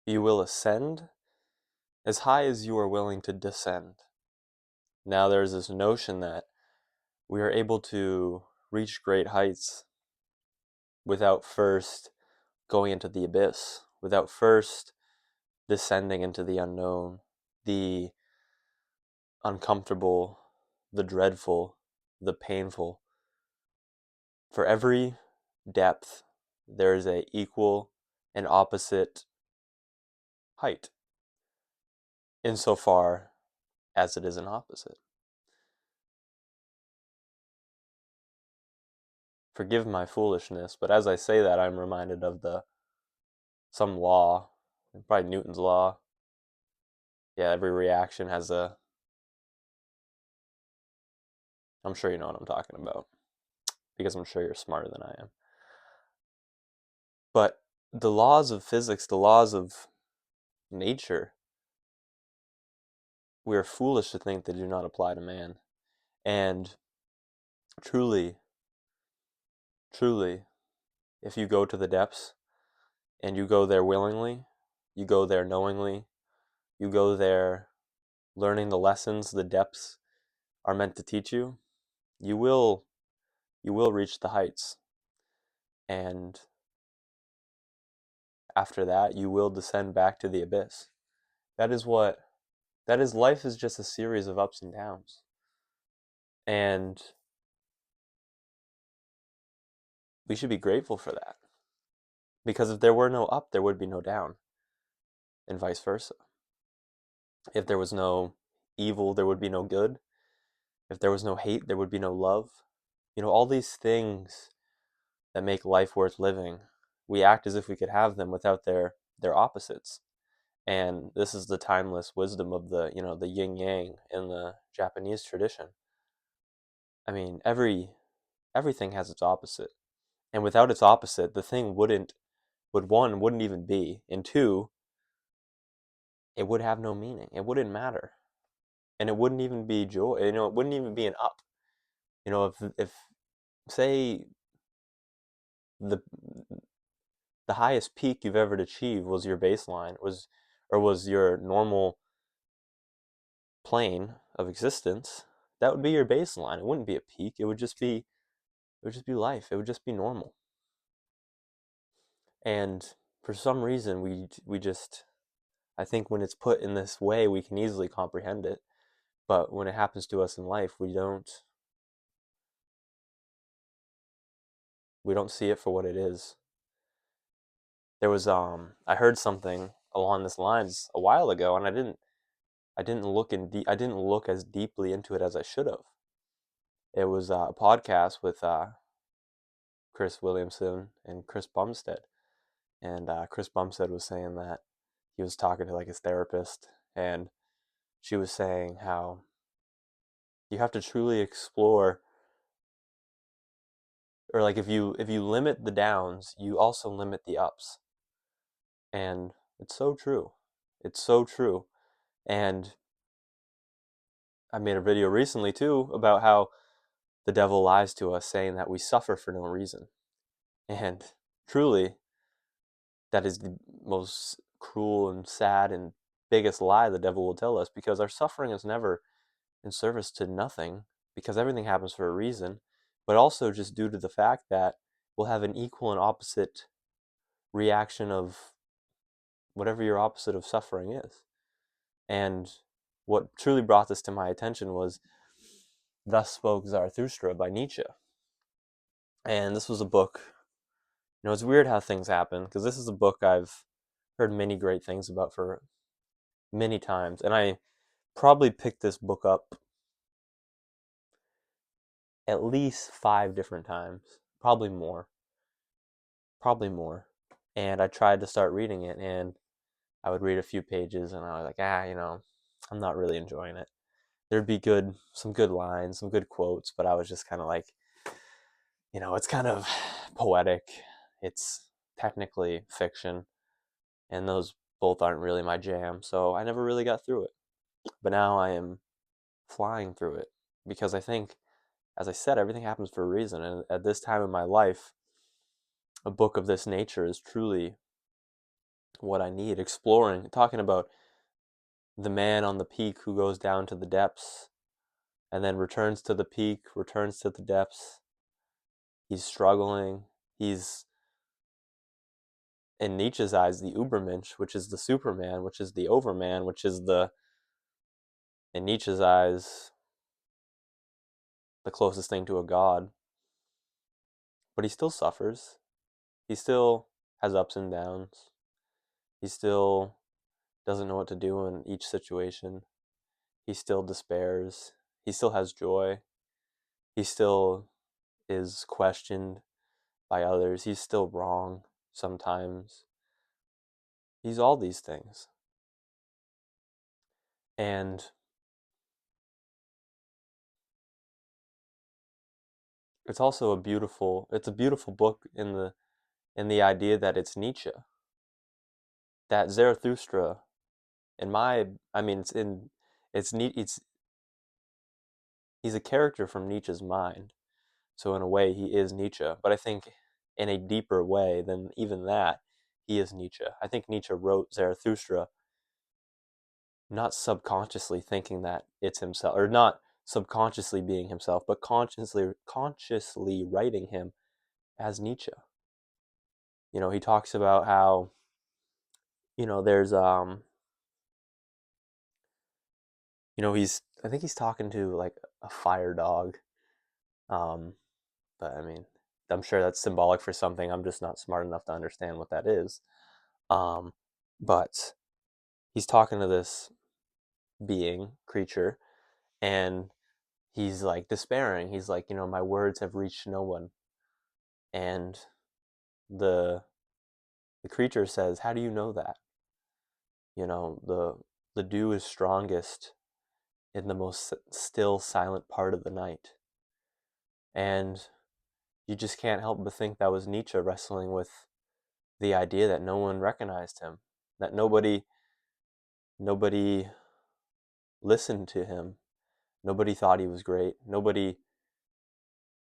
You will ascend as high as you are willing to descend. Now there's this notion that we are able to reach great heights without first going into the abyss, without first descending into the unknown, the uncomfortable, the dreadful, the painful. For every depth, there is a equal and opposite height, insofar as it is an opposite. Forgive my foolishness, but as I say that, I'm reminded of some law, probably Newton's law. Yeah, every reaction has a. I'm sure you know what I'm talking about, because I'm sure you're smarter than I am. But the laws of physics, the laws of nature, we are foolish to think they do not apply to man. And truly, truly, if you go to the depths and you go there willingly, you go there knowingly, you go there learning the lessons the depths are meant to teach you, you will reach the heights. And after that, you will descend back to the abyss. That is what that is life is just a series of ups and downs. And we should be grateful for that. Because if there were no up, there would be no down, and vice versa. If there was no evil, there would be no good. If there was no hate, there would be no love. All these things that make life worth living, we act as if we could have them without their opposites. And this is the timeless wisdom of the yin yang in the Japanese tradition. I mean, everything has its opposite. And without its opposite, the thing wouldn't even be. And two, it would have no meaning. It wouldn't matter. And it wouldn't even be joy. It wouldn't even be an up. If say the the highest peak you've ever achieved was your baseline, was your normal plane of existence, that would be your baseline. It wouldn't be a peak. It would just be life. It would just be normal. And for some reason, we just, I think when it's put in this way, we can easily comprehend it. But when it happens to us in life, we don't see it for what it is. I heard something along this lines a while ago, and I didn't look as deeply into it as I should have. It was a podcast with Chris Williamson and Chris Bumstead, and Chris Bumstead was saying that he was talking to like his therapist, and she was saying how you have to truly explore, or like if you limit the downs, you also limit the ups, and it's so true. It's so true. And I made a video recently too about how the devil lies to us, saying that we suffer for no reason. And truly, that is the most cruel and sad and biggest lie the devil will tell us, because our suffering is never in service to nothing, because everything happens for a reason, but also just due to the fact that we'll have an equal and opposite reaction of whatever your opposite of suffering is. And what truly brought this to my attention was Thus Spoke Zarathustra by Nietzsche. And this was a book. It's weird how things happen, because this is a book I've heard many great things about for many times. And I probably picked this book up at least 5 different times, probably more. Probably more. And I tried to start reading it, and I would read a few pages, and I was like, I'm not really enjoying it. There'd be some good lines, some good quotes, but I was just kind of like, it's kind of poetic. It's technically fiction, and those both aren't really my jam, so I never really got through it. But now I am flying through it, because I think, as I said, everything happens for a reason, and at this time in my life, a book of this nature is truly what I need, exploring, talking about the man on the peak who goes down to the depths and then returns to the peak, returns to the depths. He's struggling. He's, in Nietzsche's eyes, the Übermensch, which is the Superman, which is the Overman, which is in Nietzsche's eyes, the closest thing to a god. But he still suffers. He still has ups and downs. He still doesn't know what to do in each situation. He still despairs. He still has joy. He still is questioned by others. He's still wrong sometimes. He's all these things. And it's also it's a beautiful book in the idea that it's Nietzsche. That Zarathustra, in my I mean it's he's a character from Nietzsche's mind. So in a way he is Nietzsche, but I think in a deeper way than even that, he is Nietzsche. I think Nietzsche wrote Zarathustra not subconsciously thinking that it's himself, or not subconsciously being himself, but consciously writing him as Nietzsche. He talks about how, there's he's I think he's talking to like a fire dog. Um but I mean, I'm sure that's symbolic for something. I'm just not smart enough to understand what that is. Um but he's talking to this creature, and he's like despairing. He's like, my words have reached no one. And the the creature says, "How do you know that? The dew is strongest in the most still, silent part of the night." And you just can't help but think that was Nietzsche wrestling with the idea that no one recognized him, that nobody listened to him, nobody thought he was great, nobody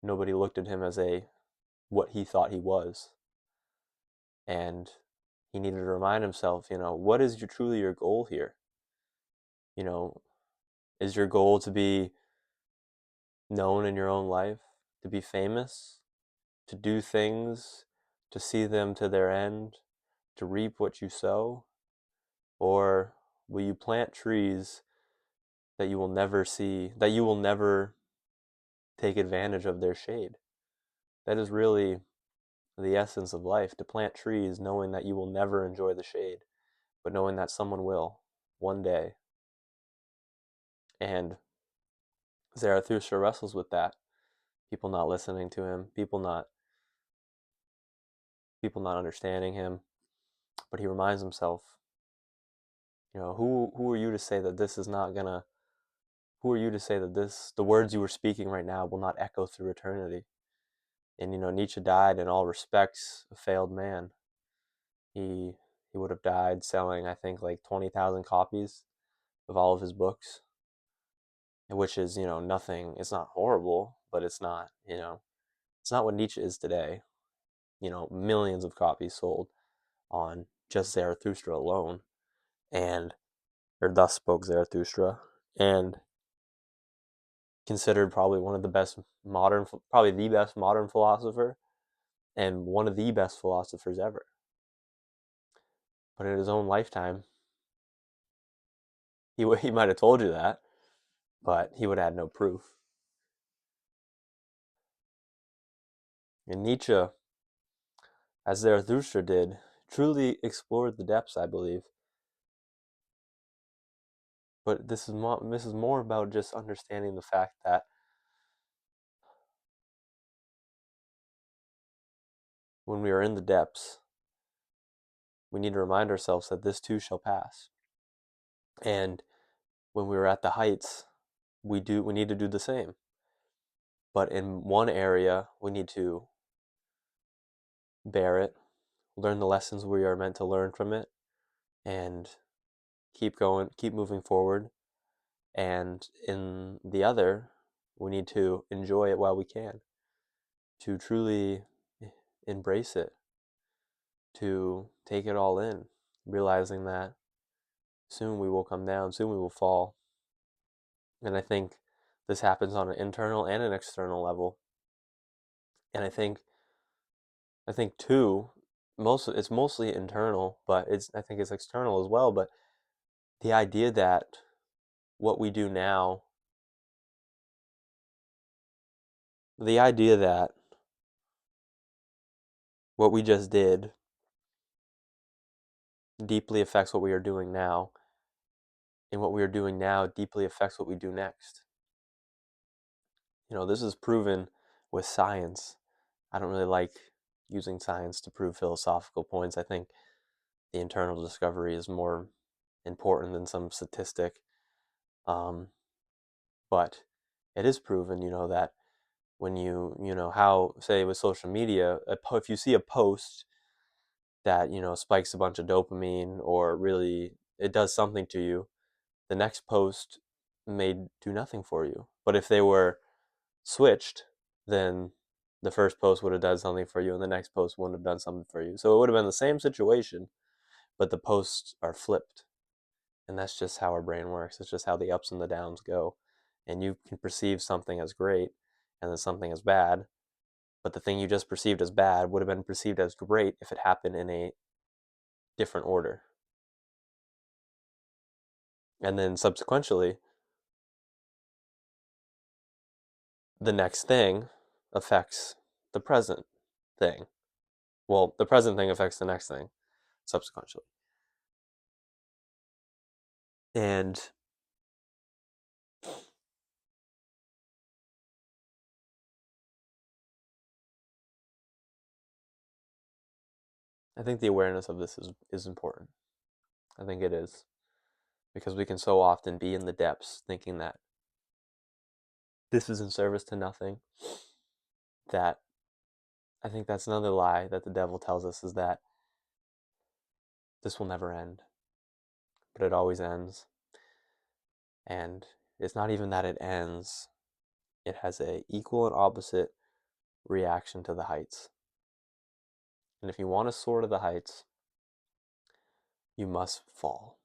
looked at him as a what he thought he was. And he needed to remind himself, what is truly your goal here? You know, is your goal to be known in your own life, to be famous, to do things, to see them to their end, to reap what you sow? Or will you plant trees that you will never see, that you will never take advantage of their shade? That is really the essence of life, to plant trees knowing that you will never enjoy the shade, but knowing that someone will one day. And Zarathustra wrestles with that. People not listening to him, people not understanding him, but he reminds himself, who are you to say that this is not gonna who are you to say that the words you were speaking right now will not echo through eternity? And Nietzsche died in all respects a failed man. He would have died selling, I think, like 20,000 copies of all of his books, which is, nothing. It's not horrible, but it's not what Nietzsche is today. Millions of copies sold on just Zarathustra alone, and or thus spoke Zarathustra, and considered probably one of the best modern, probably the best modern philosopher, and one of the best philosophers ever. But in his own lifetime, he might have told you that, but he would have had no proof. And Nietzsche, as Zarathustra did, truly explored the depths, I believe. But this is more about just understanding the fact that when we are in the depths, we need to remind ourselves that this too shall pass. And when we are at the heights, we need to do the same. But in one area, we need to bear it, learn the lessons we are meant to learn from it, and keep going, keep moving forward. And in the other, we need to enjoy it while we can, to truly embrace it, to take it all in. realizing that soon we will come down, soon we will fall. And I think this happens on an internal and an external level. And I think too, it's mostly internal, but I think it's external as well. But the idea that what we do now, the idea that what we just did deeply affects what we are doing now, and what we are doing now deeply affects what we do next. This is proven with science. I don't really like using science to prove philosophical points. I think the internal discovery is more important than some statistic. Um, but it is proven, that when how, say, with social media, if you see a post that, spikes a bunch of dopamine or really it does something to you, the next post may do nothing for you. But if they were switched, then the first post would have done something for you and the next post wouldn't have done something for you. So it would have been the same situation, but the posts are flipped. And that's just how our brain works. It's just how the ups and the downs go. And you can perceive something as great and then something as bad, but the thing you just perceived as bad would have been perceived as great if it happened in a different order. And then subsequently, the next thing affects the present thing. Well, the present thing affects the next thing subsequently. And I think the awareness of this is important. I think it is. Because we can so often be in the depths thinking that this is in service to nothing. That I think that's another lie that the devil tells us, is that this will never end. But it always ends. And it's not even that it ends. It has a equal and opposite reaction to the heights. And if you want to soar to the heights, you must fall.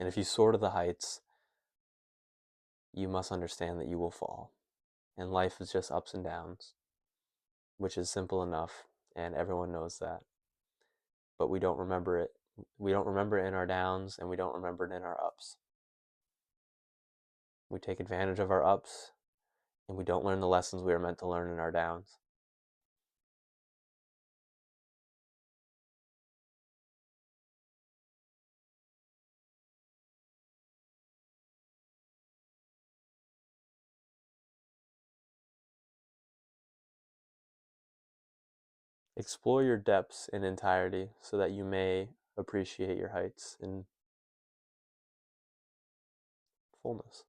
And if you soar to the heights, you must understand that you will fall. And life is just ups and downs, which is simple enough, and everyone knows that. But we don't remember it. We don't remember it in our downs, and we don't remember it in our ups. We take advantage of our ups, and we don't learn the lessons we are meant to learn in our downs. Explore your depths in entirety so that you may appreciate your heights in fullness.